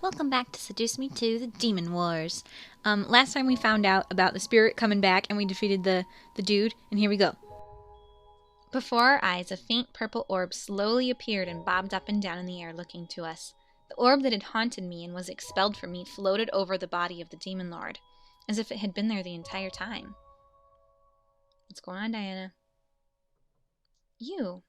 Welcome back to Seduce Me to the Demon Wars. Last time we found out about the spirit coming back and we defeated the dude, and here we go. Before our eyes, a faint purple orb slowly appeared and bobbed up and down in the air looking to us. The orb that had haunted me and was expelled from me floated over the body of the demon lord, as if it had been there the entire time. What's going on, Diana? You.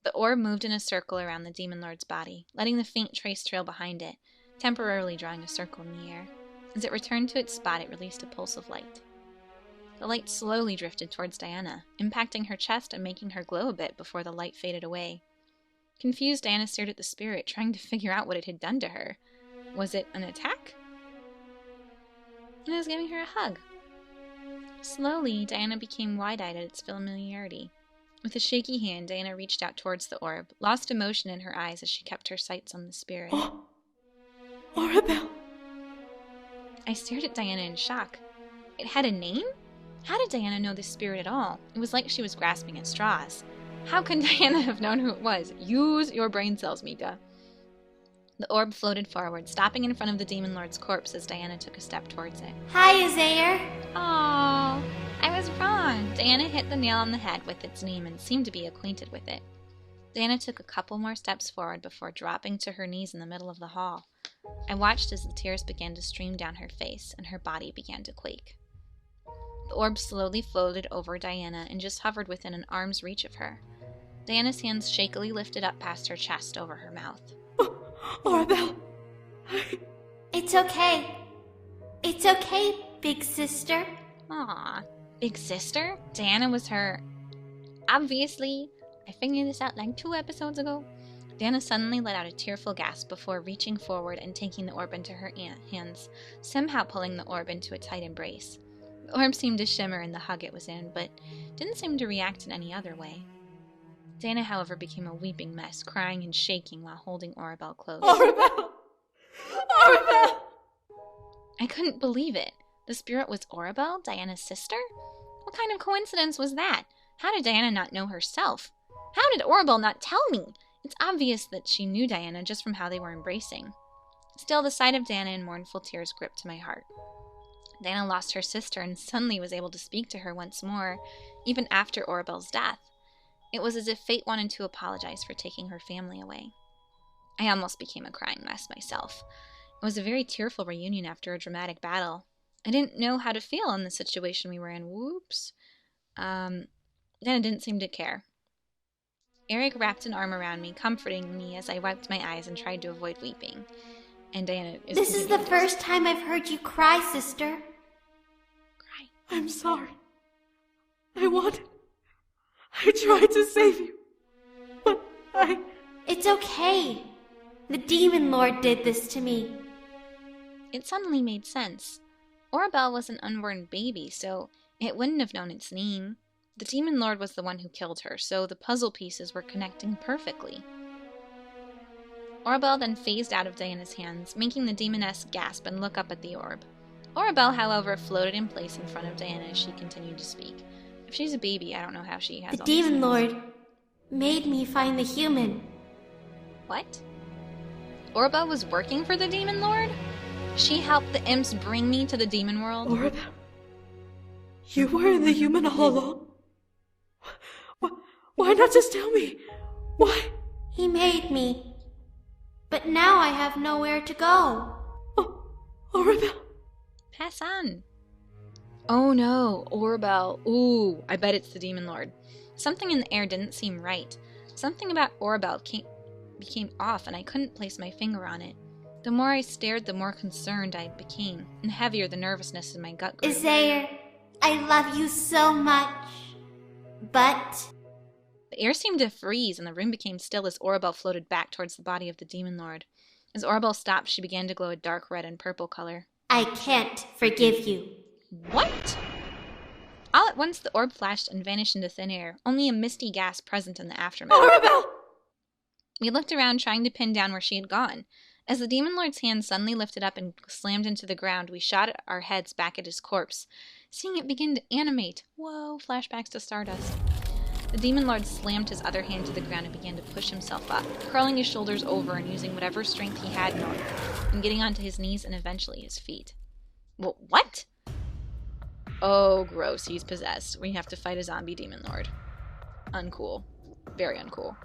The orb moved in a circle around the demon lord's body, letting the faint trace trail behind it, temporarily drawing a circle in the air. As it returned to its spot, it released a pulse of light. The light slowly drifted towards Diana, impacting her chest and making her glow a bit before the light faded away. Confused, Diana stared at the spirit, trying to figure out what it had done to her. Was it an attack? And it was giving her a hug. Slowly, Diana became wide-eyed at its familiarity. With a shaky hand, Diana reached out towards the orb, lost emotion in her eyes as she kept her sights on the spirit. Oh, Oribel! I stared at Diana in shock. It had a name? How did Diana know this spirit at all? It was like she was grasping at straws. How could Diana have known who it was? Use your brain cells, Mika. The orb floated forward, stopping in front of the demon lord's corpse as Diana took a step towards it. Hi, Saero. Oh, I was wrong. Diana hit the nail on the head with its name and seemed to be acquainted with it. Diana took a couple more steps forward before dropping to her knees in the middle of the hall. I watched as the tears began to stream down her face and her body began to quake. The orb slowly floated over Diana and just hovered within an arm's reach of her. Diana's hands shakily lifted up past her chest over her mouth. Oribel! It's okay. It's okay, big sister. Aw, big sister? Diana was her... Obviously, I figured this out like 2 episodes ago. Diana suddenly let out a tearful gasp before reaching forward and taking the orb into her hands, somehow pulling the orb into a tight embrace. The orb seemed to shimmer in the hug it was in, but didn't seem to react in any other way. Diana, however, became a weeping mess, crying and shaking while holding Oribel close. Oribel! Oribel! I couldn't believe it. The spirit was Oribel, Diana's sister? What kind of coincidence was that? How did Diana not know herself? How did Oribel not tell me? It's obvious that she knew Diana just from how they were embracing. Still, the sight of Diana in mournful tears gripped my heart. Diana lost her sister and suddenly was able to speak to her once more, even after Oribel's death. It was as if fate wanted to apologize for taking her family away. I almost became a crying mess myself. It was a very tearful reunion after a dramatic battle. I didn't know how to feel in the situation we were in. Whoops. Diana didn't seem to care. Eric wrapped an arm around me, comforting me as I wiped my eyes and tried to avoid weeping. And Diana is... This is the first time I've heard you cry, sister. Cry. I'm sorry. I tried to save you, but It's okay. The demon lord did this to me. It suddenly made sense. Oribel was an unborn baby, so it wouldn't have known its name. The demon lord was the one who killed her, so the puzzle pieces were connecting perfectly. Oribel then phased out of Diana's hands, making the demoness gasp and look up at the orb. Oribel, however, floated in place in front of Diana as she continued to speak. If she's a baby, I don't know how she has The all these demon hands. lord made me find the human. What? Oribel was working for the demon lord? She helped the imps bring me to the demon world? Oribel, you were in the human all along? Why not just tell me? Why? He made me. But now I have nowhere to go. Oh, Oribel. Pass on. Oh no, Oribel. Ooh, I bet it's the demon lord. Something in the air didn't seem right. Something about Oribel became off and I couldn't place my finger on it. The more I stared, the more concerned I became, and heavier the nervousness in my gut grew. Saero, I love you so much. But... The air seemed to freeze and the room became still as Oribel floated back towards the body of the demon lord. As Oribel stopped, she began to glow a dark red and purple color. I can't forgive you. What? All at once the orb flashed and vanished into thin air, only a misty gasp present in the aftermath. Oribel! We looked around trying to pin down where she had gone. As the demon lord's hand suddenly lifted up and slammed into the ground, we shot our heads back at his corpse, seeing it begin to animate. Whoa, flashbacks to Stardust. The Demon Lord slammed his other hand to the ground and began to push himself up, curling his shoulders over and using whatever strength he had and getting onto his knees and eventually his feet. What? Oh, gross, he's possessed. We have to fight a zombie Demon Lord. Uncool. Very uncool.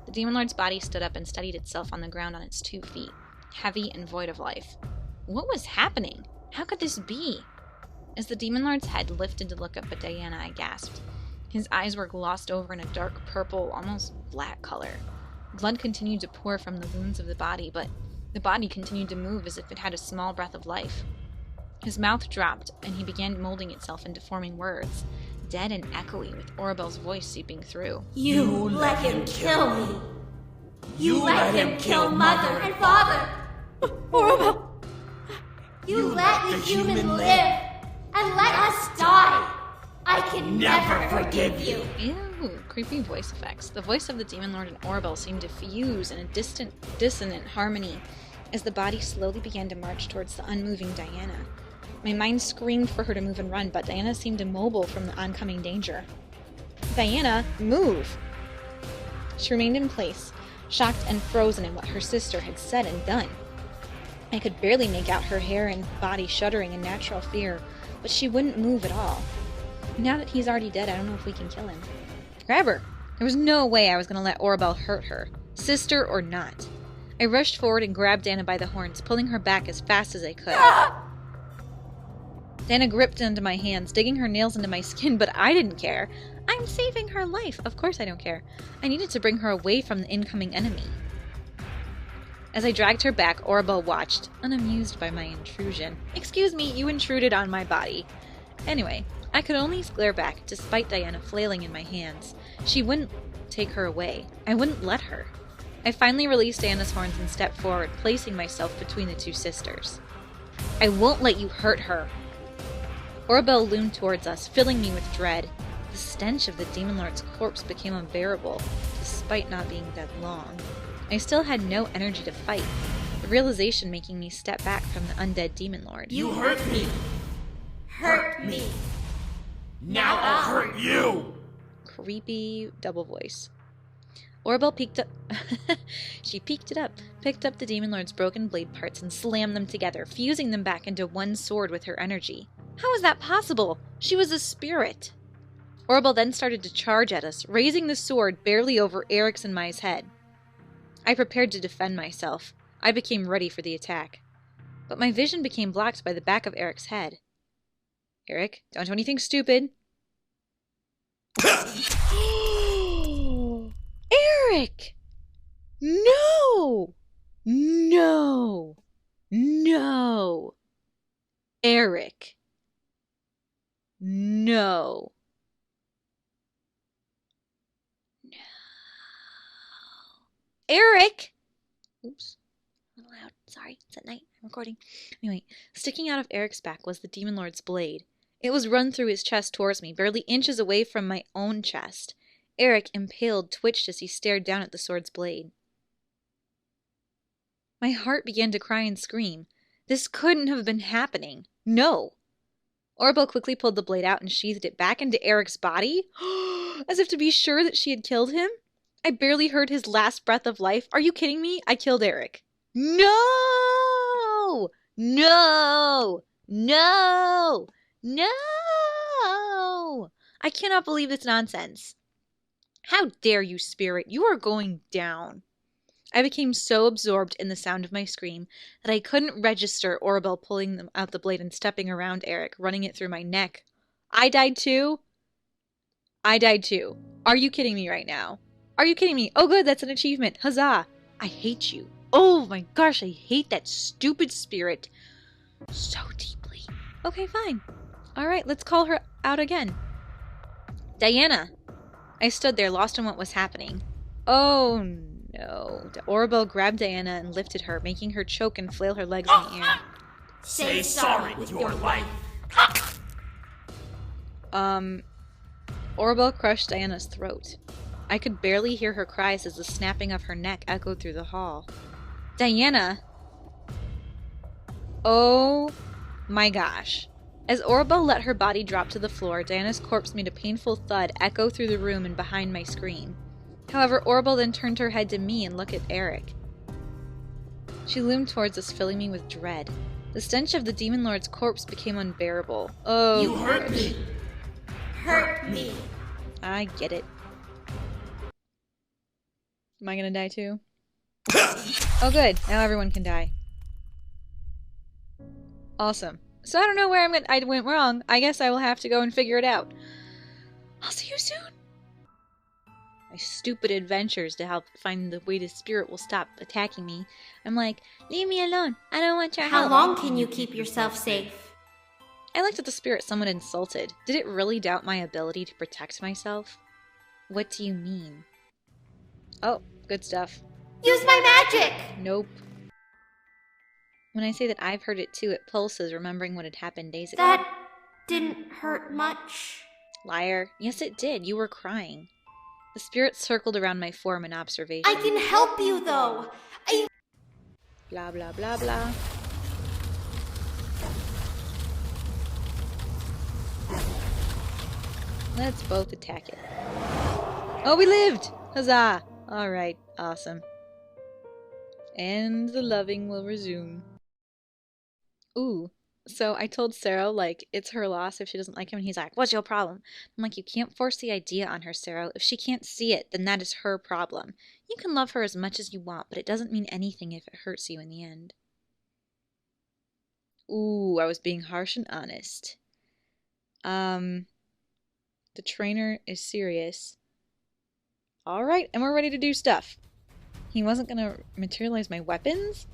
The Demon Lord's body stood up and steadied itself on the ground on its 2 feet, heavy and void of life. What was happening? How could this be? As the Demon Lord's head lifted to look up at Diana, I gasped. His eyes were glossed over in a dark purple, almost black color. Blood continued to pour from the wounds of the body, but the body continued to move as if it had a small breath of life. His mouth dropped, and he began molding itself into forming words, dead and echoey, with Oribel's voice seeping through. You let him kill me. You let him kill mother and father. Oribel! You let the human live and let us die. I can never forgive you. Ew, creepy voice effects. The voice of the Demon Lord and Oribel seemed to fuse in a dissonant harmony as the body slowly began to march towards the unmoving Diana. My mind screamed for her to move and run, but Diana seemed immobile from the oncoming danger. Diana, move! She remained in place, shocked and frozen in what her sister had said and done. I could barely make out her hair and body shuddering in natural fear, but she wouldn't move at all. Now that he's already dead, I don't know if we can kill him. Grab her! There was no way I was going to let Oribel hurt her, sister or not. I rushed forward and grabbed Diana by the horns, pulling her back as fast as I could. Diana gripped into my hands, digging her nails into my skin, but I didn't care. I'm saving her life. Of course I don't care. I needed to bring her away from the incoming enemy. As I dragged her back, Oribel watched, unamused by my intrusion. Excuse me, you intruded on my body. Anyway, I could only glare back, despite Diana flailing in my hands. She wouldn't take her away. I wouldn't let her. I finally released Diana's horns and stepped forward, placing myself between the 2 sisters. I won't let you hurt her. Oribel loomed towards us, filling me with dread. The stench of the Demon Lord's corpse became unbearable, despite not being dead long. I still had no energy to fight, the realization making me step back from the undead Demon Lord. You hurt me! Hurt me. Now I'll hurt you! Creepy double voice. Oribel peeked up. She peeked it up, picked up the Demon Lord's broken blade parts and slammed them together, fusing them back into one sword with her energy. How is that possible? She was a spirit. Oribel then started to charge at us, raising the sword barely over Eric's and my head. I prepared to defend myself. I became ready for the attack. But my vision became blocked by the back of Eric's head. Eric, don't do anything stupid. Eric! No! No! No! Eric! No! No! Eric! Oops. A little loud. Sorry, it's at night. I'm recording. Anyway, sticking out of Eric's back was the Demon Lord's blade. It was run through his chest towards me, barely inches away from my own chest. Eric, impaled, twitched as he stared down at the sword's blade. My heart began to cry and scream. This couldn't have been happening. No! Oribel quickly pulled the blade out and sheathed it back into Eric's body, as if to be sure that she had killed him. I barely heard his last breath of life. Are you kidding me? I killed Eric. No! No! No! No! I cannot believe this nonsense. How dare you, spirit? You are going down. I became so absorbed in the sound of my scream that I couldn't register Oribel pulling out the blade and stepping around Eric, running it through my neck. I died too? I died too. Are you kidding me right now? Are you kidding me? Oh good, that's an achievement. Huzzah! I hate you. Oh my gosh, I hate that stupid spirit so deeply. Okay, fine. Alright, let's call her out again. Diana! I stood there, lost in what was happening. Oh no. Oribel grabbed Diana and lifted her, making her choke and flail her legs in the air. Say sorry with your life. Oribel crushed Diana's throat. I could barely hear her cries as the snapping of her neck echoed through the hall. Diana! Oh my gosh. As Oribel let her body drop to the floor, Diana's corpse made a painful thud echo through the room and behind my screen. However, Oribel then turned her head to me and looked at Eric. She loomed towards us, filling me with dread. The stench of the Demon Lord's corpse became unbearable. Oh, You hurt me. Hurt me. I get it. Am I gonna die too? Oh good, now everyone can die. Awesome. So I don't know where I went wrong. I guess I will have to go and figure it out. I'll see you soon. My stupid adventures to help find the way the spirit will stop attacking me. I'm like, leave me alone. I don't want your help. How long can you keep yourself safe? I looked at the spirit somewhat insulted. Did it really doubt my ability to protect myself? What do you mean? Oh, good stuff. Use my magic! Nope. When I say that I've heard it too, it pulses, remembering what had happened days ago. That didn't hurt much. Liar. Yes, it did. You were crying. The spirit circled around my form in observation. I can help you, though. Blah, blah, blah, blah. Let's both attack it. Oh, we lived! Huzzah! Alright, awesome. And the loving will resume. Ooh. So I told Saero, like, it's her loss if she doesn't like him, and he's like, what's your problem? I'm like, you can't force the idea on her, Saero. If she can't see it, then that is her problem. You can love her as much as you want, but it doesn't mean anything if it hurts you in the end. Ooh, I was being harsh and honest. The trainer is serious. Alright, and we're ready to do stuff. He wasn't gonna materialize my weapons?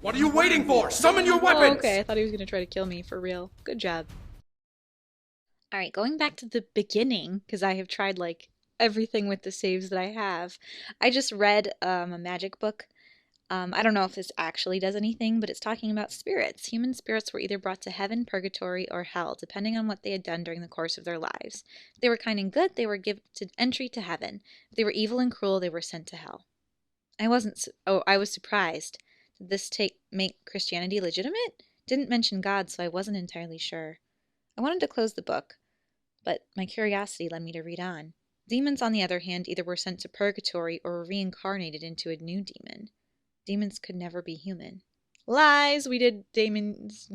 What are you waiting for? Summon your weapons! Oh, okay, I thought he was gonna try to kill me, for real. Good job. Alright, going back to the beginning, because I have tried, like, everything with the saves that I have. I just read a magic book. I don't know if this actually does anything, but it's talking about spirits. Human spirits were either brought to heaven, purgatory, or hell, depending on what they had done during the course of their lives. If they were kind and good, they were given entry to heaven. If they were evil and cruel, they were sent to hell. I was surprised. Did this make Christianity legitimate? Didn't mention God, so I wasn't entirely sure. I wanted to close the book, but my curiosity led me to read on. Demons, on the other hand, either were sent to purgatory or were reincarnated into a new demon. Demons could never be human. Lies! We did Damien's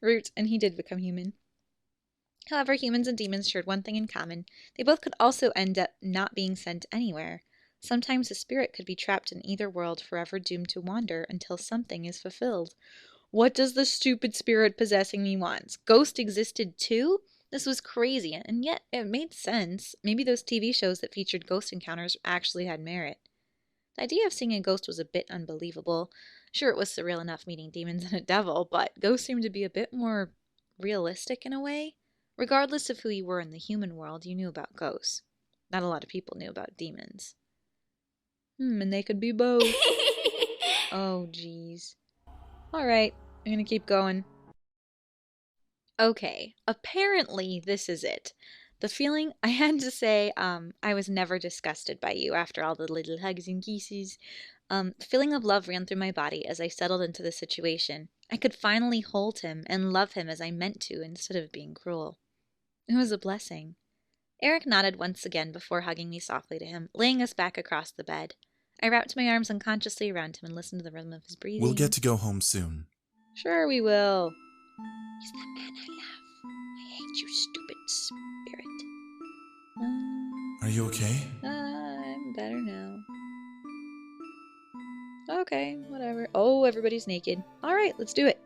route, and he did become human. However, humans and demons shared one thing in common. They both could also end up not being sent anywhere. Sometimes a spirit could be trapped in either world, forever doomed to wander until something is fulfilled. What does the stupid spirit possessing me want? Ghost existed too? This was crazy, and yet it made sense. Maybe those TV shows that featured ghost encounters actually had merit. The idea of seeing a ghost was a bit unbelievable. Sure, it was surreal enough meeting demons and a devil, but ghosts seemed to be a bit more realistic in a way. Regardless of who you were in the human world, you knew about ghosts. Not a lot of people knew about demons. And they could be both. Oh, jeez. Alright, I'm gonna keep going. Okay, apparently this is it. The feeling, I had to say, I was never disgusted by you after all the little hugs and kisses. The feeling of love ran through my body as I settled into the situation. I could finally hold him and love him as I meant to instead of being cruel. It was a blessing. Eric nodded once again before hugging me softly to him, laying us back across the bed. I wrapped my arms unconsciously around him and listened to the rhythm of his breathing. We'll get to go home soon. Sure we will. He's the man I love. I hate you, stupid spirit. Are you okay? I'm better now. Okay, whatever. Oh, everybody's naked. Alright, let's do it.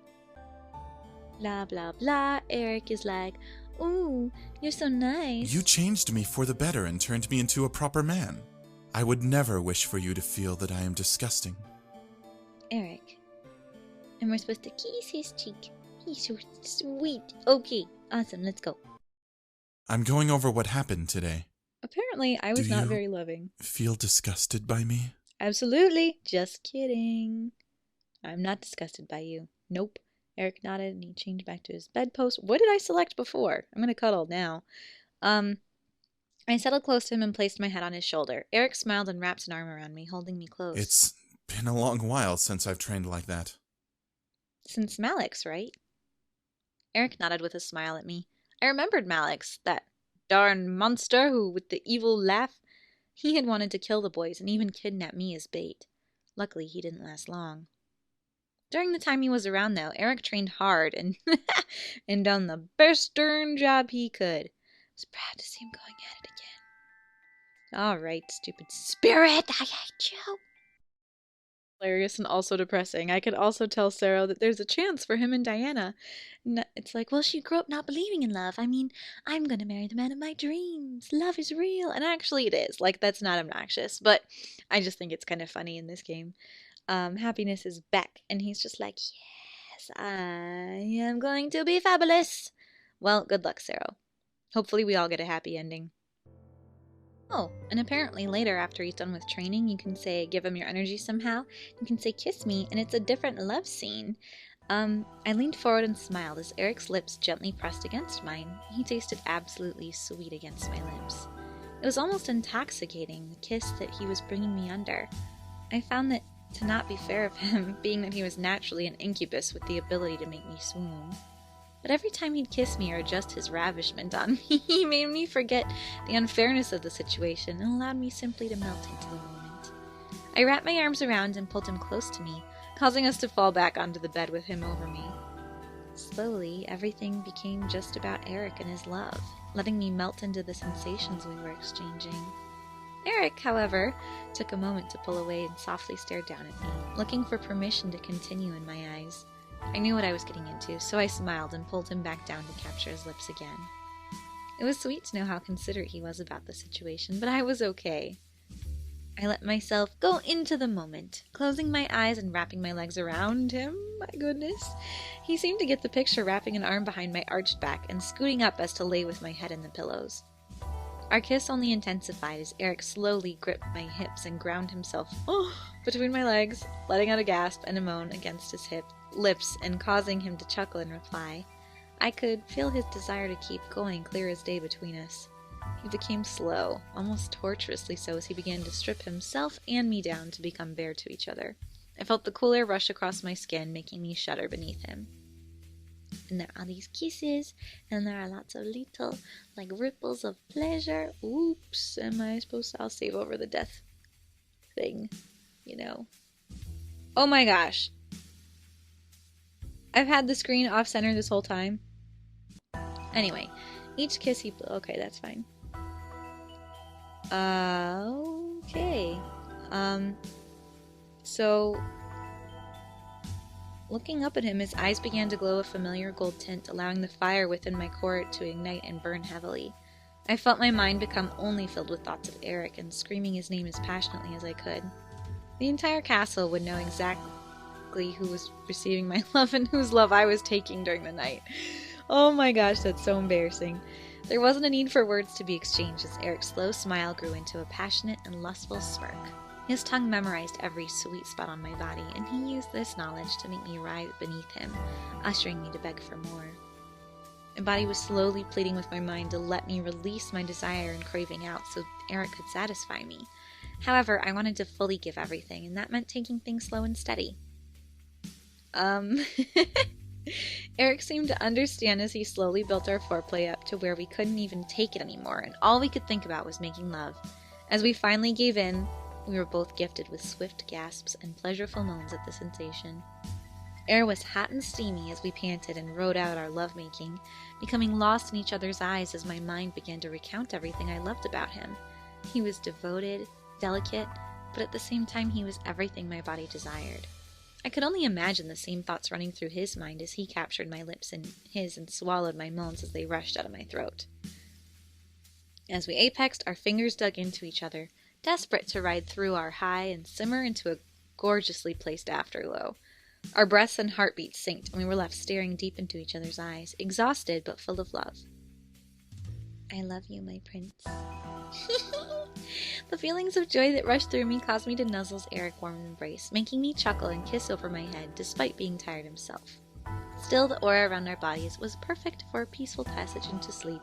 Blah, blah, blah. Eric is like, ooh, you're so nice. You changed me for the better and turned me into a proper man. I would never wish for you to feel that I am disgusting. Eric. And we're supposed to kiss his cheek. He's so sweet. Okay, awesome, let's go. I'm going over what happened today. Apparently, I was not very loving. Feel disgusted by me? Absolutely. Just kidding. I'm not disgusted by you. Nope. Eric nodded and he changed back to his bedpost. What did I select before? I'm gonna cuddle now. I settled close to him and placed my head on his shoulder. Eric smiled and wrapped an arm around me, holding me close. It's been a long while since I've trained like that. Since Malik's, right? Eric nodded with a smile at me. I remembered Malix, that darn monster who, with the evil laugh, he had wanted to kill the boys and even kidnap me as bait. Luckily, he didn't last long. During the time he was around, though, Eric trained hard and and done the best darn job he could. I was proud to see him going at it again. All right, stupid spirit, I hate you. Hilarious and also depressing. I could also tell Saero that there's a chance for him and Diana. It's like, well, she grew up not believing in love. I mean, I'm gonna marry the man of my dreams. Love is real. And actually it is. Like, that's not obnoxious. But I just think it's kind of funny in this game. Happiness is back. And he's just like, yes, I am going to be fabulous. Well, good luck, Saero. Hopefully we all get a happy ending. Oh, and apparently later after he's done with training, you can say, give him your energy somehow. You can say, kiss me, and it's a different love scene. I leaned forward and smiled as Eric's lips gently pressed against mine. He tasted absolutely sweet against my lips. It was almost intoxicating, the kiss that he was bringing me under. I found that to not be fair of him, being that he was naturally an incubus with the ability to make me swoon. But every time he'd kiss me or adjust his ravishment on me, he made me forget the unfairness of the situation and allowed me simply to melt into the moment. I wrapped my arms around and pulled him close to me, causing us to fall back onto the bed with him over me. Slowly, everything became just about Eric and his love, letting me melt into the sensations we were exchanging. Eric, however, took a moment to pull away and softly stared down at me, looking for permission to continue in my eyes. I knew what I was getting into, so I smiled and pulled him back down to capture his lips again. It was sweet to know how considerate he was about the situation, but I was okay. I let myself go into the moment, closing my eyes and wrapping my legs around him. My goodness. He seemed to get the picture, wrapping an arm behind my arched back and scooting up as to lay with my head in the pillows. Our kiss only intensified as Eric slowly gripped my hips and ground himself between my legs, letting out a gasp and a moan against his lips and causing him to chuckle in reply. I could feel his desire to keep going clear as day between us. He became slow, almost torturously so, as he began to strip himself and me down to become bare to each other. I felt the cool air rush across my skin, making me shudder beneath him. And there are these kisses, and there are lots of little, like, ripples of pleasure. Oops, am I supposed to? I'll save over the death thing, you know. Oh my gosh. I've had the screen off-center this whole time. Anyway, each kiss he... Okay, that's fine. Okay. So... Looking up at him, his eyes began to glow a familiar gold tint, allowing the fire within my core to ignite and burn heavily. I felt my mind become only filled with thoughts of Eric and screaming his name as passionately as I could. The entire castle would know exactly who was receiving my love and whose love I was taking during the night. Oh my gosh, that's so embarrassing. There wasn't a need for words to be exchanged as Eric's slow smile grew into a passionate and lustful smirk. His tongue memorized every sweet spot on my body, and he used this knowledge to make me writhe beneath him, ushering me to beg for more. My body was slowly pleading with my mind to let me release my desire and craving out so Eric could satisfy me. However, I wanted to fully give everything, and that meant taking things slow and steady. Eric seemed to understand as he slowly built our foreplay up to where we couldn't even take it anymore, and all we could think about was making love. As we finally gave in, we were both gifted with swift gasps and pleasureful moans at the sensation. Air was hot and steamy as we panted and rode out our lovemaking, becoming lost in each other's eyes as my mind began to recount everything I loved about him. He was devoted, delicate, but at the same time he was everything my body desired. I could only imagine the same thoughts running through his mind as he captured my lips in his and swallowed my moans as they rushed out of my throat. As we apexed, our fingers dug into each other, desperate to ride through our high and simmer into a gorgeously placed afterglow. Our breaths and heartbeats synced, and we were left staring deep into each other's eyes, exhausted but full of love. I love you, my prince. The feelings of joy that rushed through me caused me to nuzzle Eric's warm embrace, making me chuckle and kiss over my head despite being tired himself. Still, the aura around our bodies was perfect for a peaceful passage into sleep.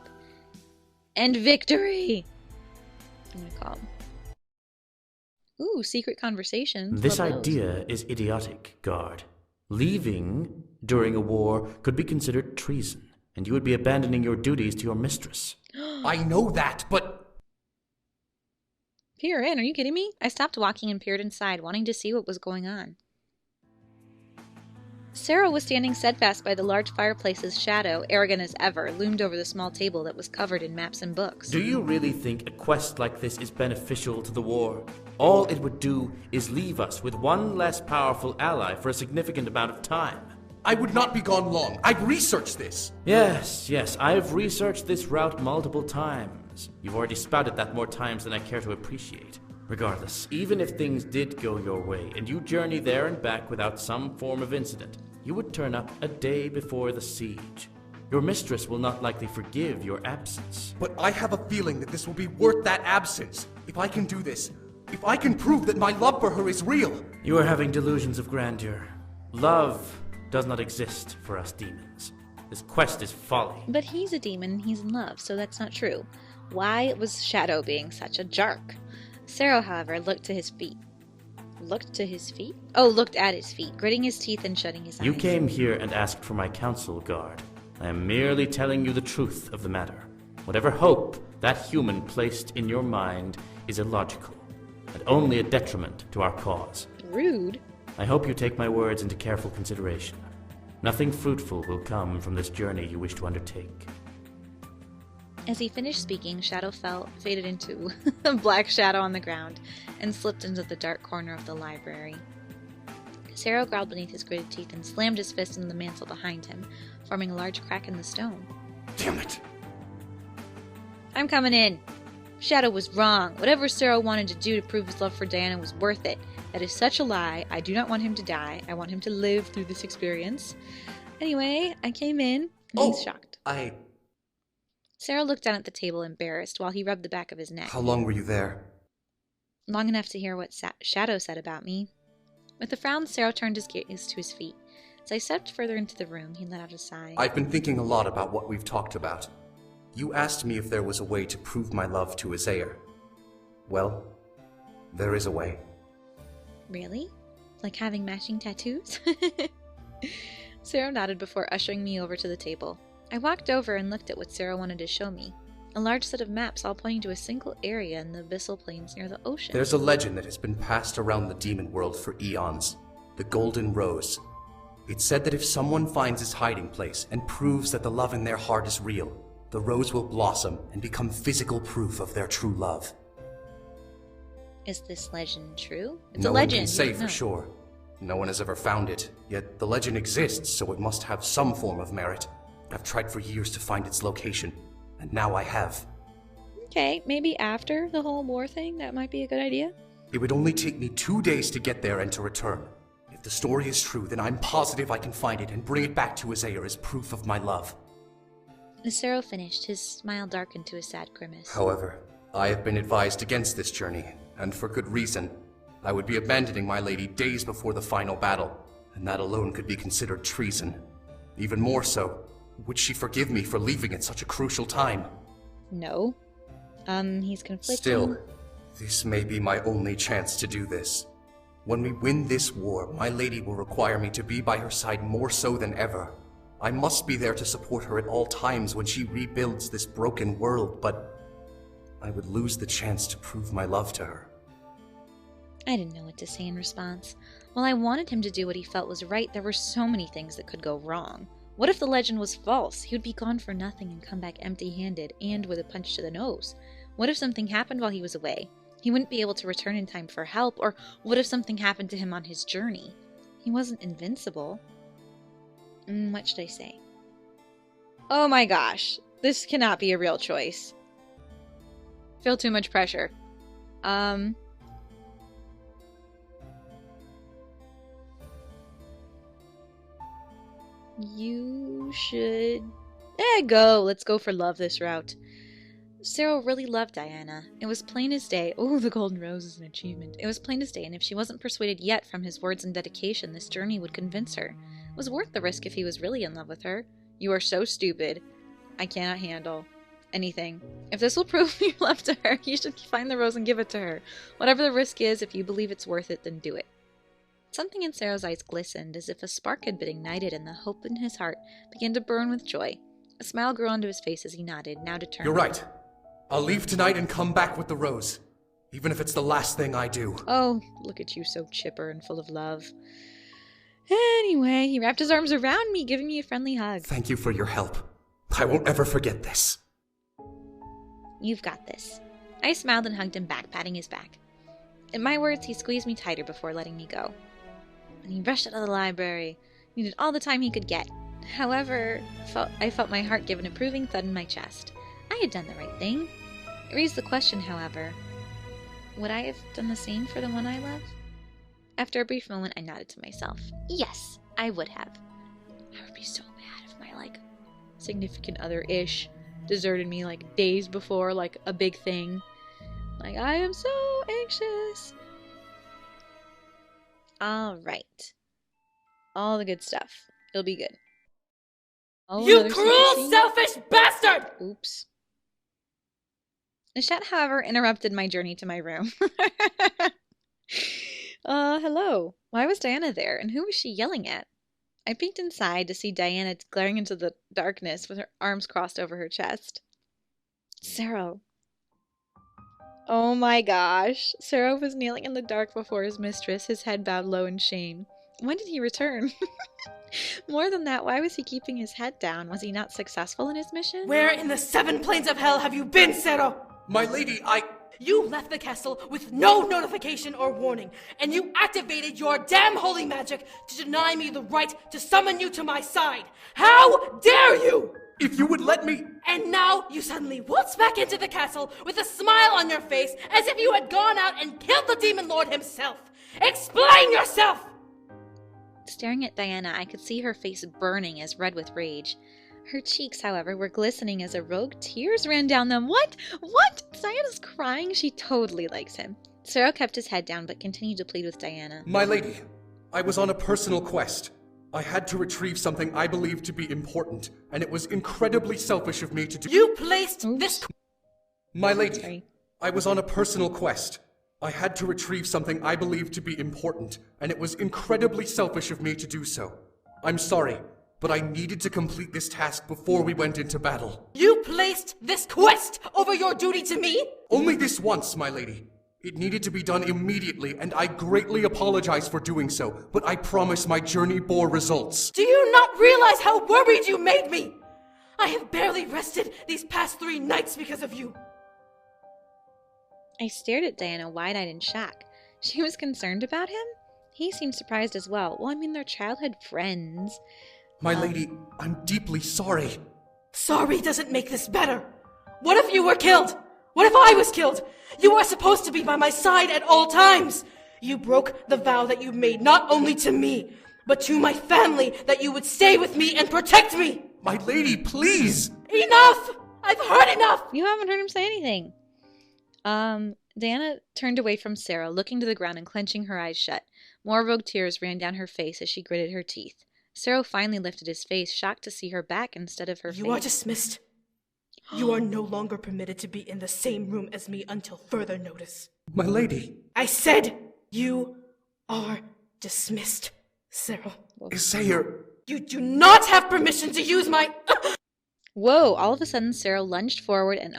And victory! I'm gonna call him. Ooh, secret conversations. This idea is idiotic, guard. Leaving during a war could be considered treason, and you would be abandoning your duties to your mistress. I know that, but... Peer in, are you kidding me? I stopped walking and peered inside, wanting to see what was going on. Saero was standing steadfast by the large fireplace's shadow, arrogant as ever, loomed over the small table that was covered in maps and books. Do you really think a quest like this is beneficial to the war? All it would do is leave us with one less powerful ally for a significant amount of time. I would not be gone long. I've researched this. Yes, I've researched this route multiple times. You've already spouted that more times than I care to appreciate. Regardless, even if things did go your way, and you journey there and back without some form of incident, you would turn up a day before the siege. Your mistress will not likely forgive your absence. But I have a feeling that this will be worth that absence. If I can do this, if I can prove that my love for her is real. You are having delusions of grandeur. Love does not exist for us demons. This quest is folly. But he's a demon and he's in love, so that's not true. Why was Shadow being such a jerk? Saero, however, looked to his feet. Looked to his feet? Oh, looked at his feet, gritting his teeth and shutting his eyes. You came here and asked for my counsel, guard. I am merely telling you the truth of the matter. Whatever hope that human placed in your mind is illogical, and only a detriment to our cause. Rude. I hope you take my words into careful consideration. Nothing fruitful will come from this journey you wish to undertake. As he finished speaking, Shadow faded into a black shadow on the ground, and slipped into the dark corner of the library. Saero growled beneath his gritted teeth and slammed his fist into the mantel behind him, forming a large crack in the stone. Damn it! I'm coming in! Shadow was wrong. Whatever Saero wanted to do to prove his love for Diana was worth it. That is such a lie. I do not want him to die. I want him to live through this experience. Anyway, I came in, and he's shocked. Saero looked down at the table, embarrassed, while he rubbed the back of his neck. How long were you there? Long enough to hear what Shadow said about me. With a frown, Saero turned his gaze to his feet. As I stepped further into the room, he let out a sigh. I've been thinking a lot about what we've talked about. You asked me if there was a way to prove my love to Saero. Well, there is a way. Really? Like having matching tattoos? Saero nodded before ushering me over to the table. I walked over and looked at what Saero wanted to show me. A large set of maps all pointing to a single area in the abyssal plains near the ocean. There's a legend that has been passed around the demon world for eons. The Golden Rose. It's said that if someone finds its hiding place and proves that the love in their heart is real, the rose will blossom and become physical proof of their true love. Is this legend true? It's a No legend. one can say No. for sure. No one has ever found it, yet the legend exists, so it must have some form of merit. I've tried for years to find its location, and now I have. Okay, maybe after the whole war thing, that might be a good idea. It would only take me 2 days to get there and to return. If the story is true, then I'm positive I can find it and bring it back to Saero as proof of my love. As Saero finished, his smile darkened to a sad grimace. However, I have been advised against this journey, and for good reason. I would be abandoning my lady days before the final battle, and that alone could be considered treason. Even more so, would she forgive me for leaving at such a crucial time? No. He's conflicted. Still, this may be my only chance to do this. When we win this war, my lady will require me to be by her side more so than ever. I must be there to support her at all times when she rebuilds this broken world, but I would lose the chance to prove my love to her. I didn't know what to say in response. While I wanted him to do what he felt was right, there were so many things that could go wrong. What if the legend was false? He would be gone for nothing and come back empty-handed and with a punch to the nose. What if something happened while he was away? He wouldn't be able to return in time for help, or what if something happened to him on his journey? He wasn't invincible. What should I say? Oh my gosh, this cannot be a real choice. Feel too much pressure. You should... go! Let's go for love this route. Saero really loved Diana. It was plain as day. Oh, the golden rose is an achievement. It was plain as day, and if she wasn't persuaded yet from his words and dedication, this journey would convince her. It was worth the risk if he was really in love with her. You are so stupid. I cannot handle anything. If this will prove your love to her, you should find the rose and give it to her. Whatever the risk is, if you believe it's worth it, then do it. Something in Saero's eyes glistened, as if a spark had been ignited, and the hope in his heart began to burn with joy. A smile grew onto his face as he nodded, now determined. You're right. I'll leave tonight and come back with the rose, even if it's the last thing I do. Oh, look at you, so chipper and full of love. Anyway, he wrapped his arms around me, giving me a friendly hug. Thank you for your help. I won't ever forget this. You've got this. I smiled and hugged him back, patting his back. At my words, he squeezed me tighter before letting me go. And he rushed out of the library, needed all the time he could get. However, I felt my heart give an approving thud in my chest. I had done the right thing. It raised the question, however, would I have done the same for the one I love? After a brief moment, I nodded to myself. Yes, I would have. I would be so mad if my, significant other-ish deserted me, days before, a big thing. I am so anxious. Alright. All the good stuff. It'll be good. You cruel, selfish bastard! Oops. The chat, however, interrupted my journey to my room. Hello. Why was Diana there, and who was she yelling at? I peeked inside to see Diana glaring into the darkness with her arms crossed over her chest. Saero. Oh my gosh. Saero was kneeling in the dark before his mistress, his head bowed low in shame. When did he return? More than that, why was he keeping his head down? Was he not successful in his mission? Where in the 7 planes of hell have you been, Saero? My lady, You left the castle with no notification or warning, and you activated your damn holy magic to deny me the right to summon you to my side. How dare you! If you would let me... And now you suddenly waltz back into the castle with a smile on your face as if you had gone out and killed the demon lord himself. Explain yourself! Staring at Diana, I could see her face burning as red with rage. Her cheeks, however, were glistening as a rogue tears ran down them. What? Diana's crying? She totally likes him. Saero kept his head down but continued to plead with Diana. My lady, I was on a personal quest. I had to retrieve something I believed to be important, and it was incredibly selfish of me to do— You placed this— My lady, Sorry. I was on a personal quest. I had to retrieve something I believed to be important, and it was incredibly selfish of me to do so. I'm sorry, but I needed to complete this task before we went into battle. You placed this quest over your duty to me? Only this once, my lady. It needed to be done immediately, and I greatly apologize for doing so, but I promise my journey bore results. Do you not realize how worried you made me? I have barely rested these past 3 nights because of you. I stared at Diana wide-eyed in shock. She was concerned about him? He seemed surprised as well. Well, I mean, they're childhood friends. My lady, I'm deeply sorry. Sorry doesn't make this better. What if you were killed? What if I was killed? You are supposed to be by my side at all times. You broke the vow that you made not only to me, but to my family, that you would stay with me and protect me. My lady, please! Enough! I've heard enough! You haven't heard him say anything. Diana turned away from Saero, looking to the ground and clenching her eyes shut. More rogue tears ran down her face as she gritted her teeth. Saero finally lifted his face, shocked to see her back instead of her face. You are dismissed. You are no longer permitted to be in the same room as me until further notice. My lady. I said you are dismissed, Saero. Saero. You do not have permission to use my— Whoa! All of a sudden, Saero lunged forward and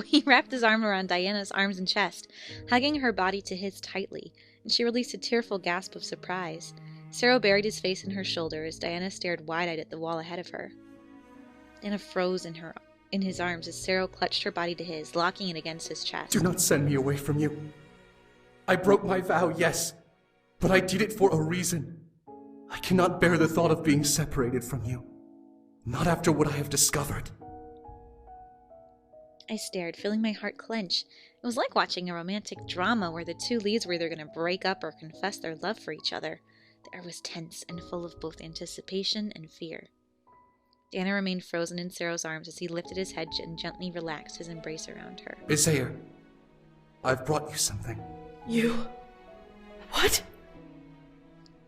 he wrapped his arm around Diana's arms and chest, hugging her body to his tightly, and she released a tearful gasp of surprise. Saero buried his face in her shoulder as Diana stared wide-eyed at the wall ahead of her. Diana froze in his arms as Saero clutched her body to his, locking it against his chest. Do not send me away from you. I broke my vow, yes, but I did it for a reason. I cannot bear the thought of being separated from you. Not after what I have discovered. I stared, feeling my heart clench. It was like watching a romantic drama where the two leads were either going to break up or confess their love for each other. The air was tense and full of both anticipation and fear. Diana remained frozen in Saero's arms as he lifted his head and gently relaxed his embrace around her. Saero, I've brought you something. You— What?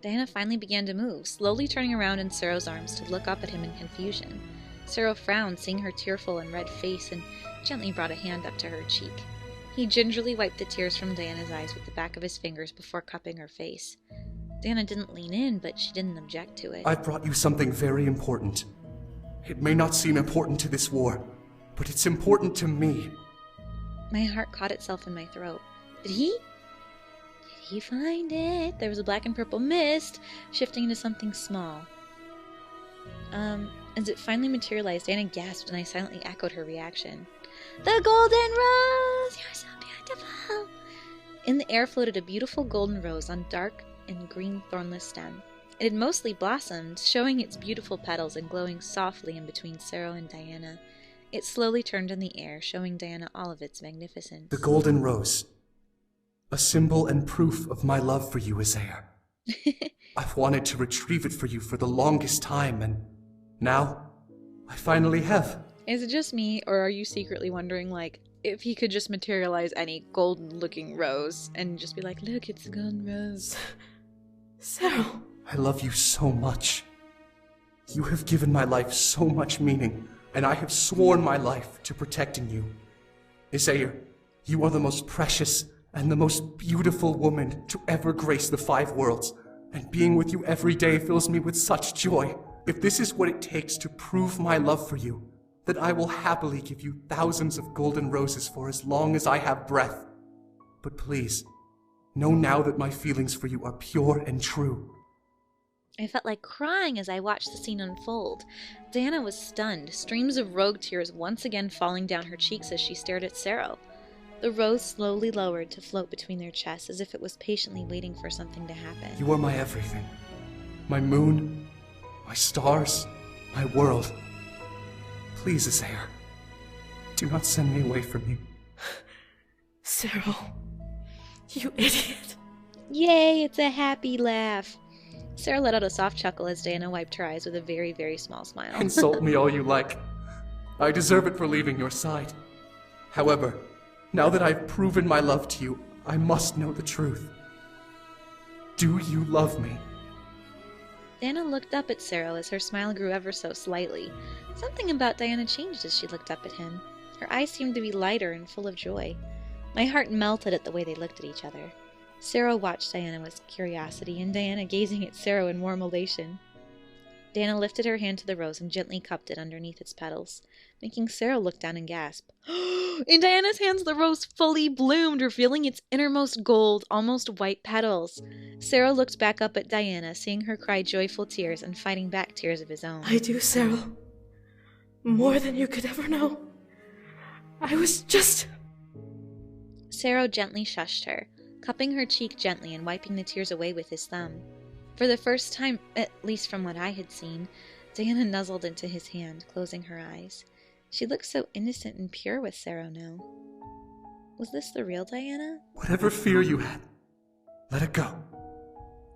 Diana finally began to move, slowly turning around in Saero's arms to look up at him in confusion. Saero frowned, seeing her tearful and red face, and gently brought a hand up to her cheek. He gingerly wiped the tears from Diana's eyes with the back of his fingers before cupping her face. Diana didn't lean in, but she didn't object to it. I've brought you something very important. It may not seem important to this war, but it's important to me. My heart caught itself in my throat. Did he find it? There was a black and purple mist shifting into something small. As it finally materialized, Diana gasped and I silently echoed her reaction. The golden rose! You're so beautiful! In the air floated a beautiful golden rose on dark and green thornless stem. It had mostly blossomed, showing its beautiful petals and glowing softly in between Saero and Diana. It slowly turned in the air, showing Diana all of its magnificence. The golden rose. A symbol and proof of my love for you, Saero. I've wanted to retrieve it for you for the longest time, and now I finally have. Is it just me, or are you secretly wondering, like, if he could just materialize any golden-looking rose and just be like, look, it's a golden rose? Saero. I love you so much. You have given my life so much meaning, and I have sworn my life to protecting you. Saero, you are the most precious and the most beautiful woman to ever grace the 5 worlds, and being with you every day fills me with such joy. If this is what it takes to prove my love for you, then I will happily give you thousands of golden roses for as long as I have breath. But please, know now that my feelings for you are pure and true. I felt like crying as I watched the scene unfold. Diana was stunned, streams of rogue tears once again falling down her cheeks as she stared at Saero. The rose slowly lowered to float between their chests as if it was patiently waiting for something to happen. You are my everything. My moon, my stars, my world. Please, Saero, do not send me away from you. Saero, you idiot. Yay, it's a happy laugh. Saero let out a soft chuckle as Diana wiped her eyes with a very, very small smile. Insult me all you like. I deserve it for leaving your side. However, now that I've proven my love to you, I must know the truth. Do you love me? Diana looked up at Saero as her smile grew ever so slightly. Something about Diana changed as she looked up at him. Her eyes seemed to be lighter and full of joy. My heart melted at the way they looked at each other. Saero watched Diana with curiosity, and Diana gazing at Saero in warm elation. Diana lifted her hand to the rose and gently cupped it underneath its petals, making Saero look down and gasp. In Diana's hands, the rose fully bloomed, revealing its innermost gold, almost white petals. Saero looked back up at Diana, seeing her cry joyful tears and fighting back tears of his own. I do, Saero. More than you could ever know. I was just... Saero gently shushed her, cupping her cheek gently and wiping the tears away with his thumb. For the first time, at least from what I had seen, Diana nuzzled into his hand, closing her eyes. She looked so innocent and pure with Saero now. Was this the real Diana? Whatever fear you had, let it go.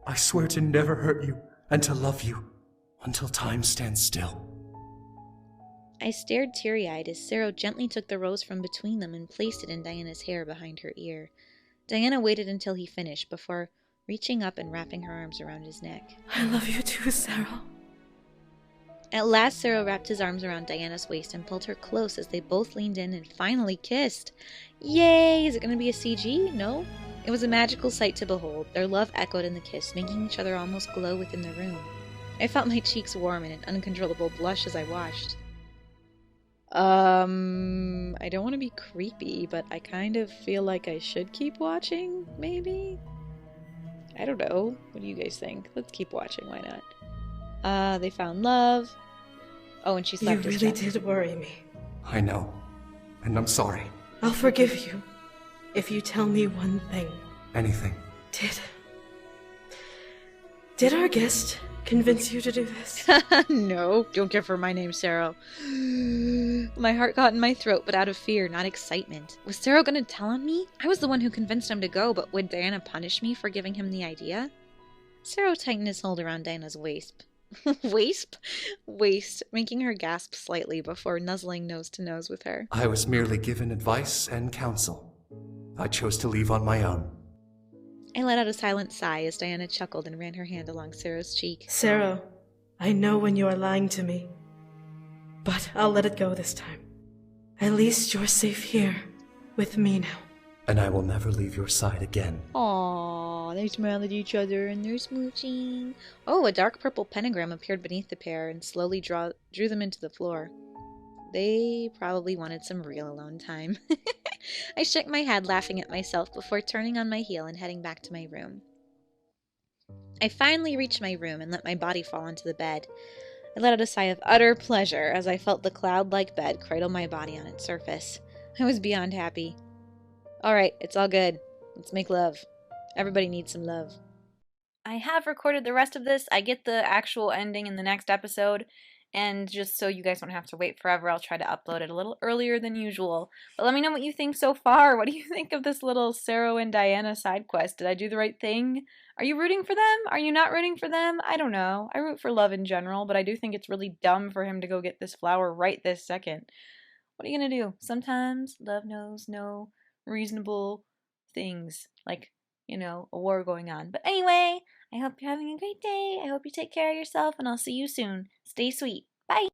I swear to never hurt you and to love you until time stands still. I stared teary-eyed as Saero gently took the rose from between them and placed it in Diana's hair behind her ear. Diana waited until he finished before reaching up and wrapping her arms around his neck. I love you too, Saero. At last, Saero wrapped his arms around Diana's waist and pulled her close as they both leaned in and finally kissed. Yay! Is it going to be a CG? No. It was a magical sight to behold. Their love echoed in the kiss, making each other almost glow within the room. I felt my cheeks warm and an uncontrollable blush as I watched. I don't want to be creepy, but I kind of feel like I should keep watching, maybe? I don't know. What do you guys think? Let's keep watching, why not? They found love. Oh, and she slapped his You really chest. did worry me. I know, and I'm sorry. I'll forgive you if you tell me one thing. Anything. Did our guest convince you to do this? No, don't give her my name, Saero. My heart got in my throat, but out of fear, not excitement. Was Saero gonna tell on me? I was the one who convinced him to go, but would Diana punish me for giving him the idea? Saero tightened his hold around Diana's waist. Waist, making her gasp slightly before nuzzling nose to nose with her. I was merely given advice and counsel. I chose to leave on my own. I let out a silent sigh as Diana chuckled and ran her hand along Saero's cheek. Saero, I know when you are lying to me, but I'll let it go this time. At least you're safe here with me now. And I will never leave your side again. Aww, Aw, they smile at each other and they're smooching. Oh, a dark purple pentagram appeared beneath the pair and slowly drew them into the floor. They probably wanted some real alone time. I shook my head, laughing at myself before turning on my heel and heading back to my room. I finally reached my room and let my body fall onto the bed. I let out a sigh of utter pleasure as I felt the cloud-like bed cradle my body on its surface. I was beyond happy. Alright, it's all good. Let's make love. Everybody needs some love. I have recorded the rest of this. I get the actual ending in the next episode. And just so you guys don't have to wait forever, I'll try to upload it a little earlier than usual. But let me know what you think so far. What do you think of this little Saero and Diana side quest? Did I do the right thing? Are you rooting for them? Are you not rooting for them? I don't know. I root for love in general, but I do think it's really dumb for him to go get this flower right this second. What are you gonna do? Sometimes love knows no reasonable things, like, you know, a war going on. But anyway, I hope you're having a great day. I hope you take care of yourself, and I'll see you soon. Stay sweet. Bye!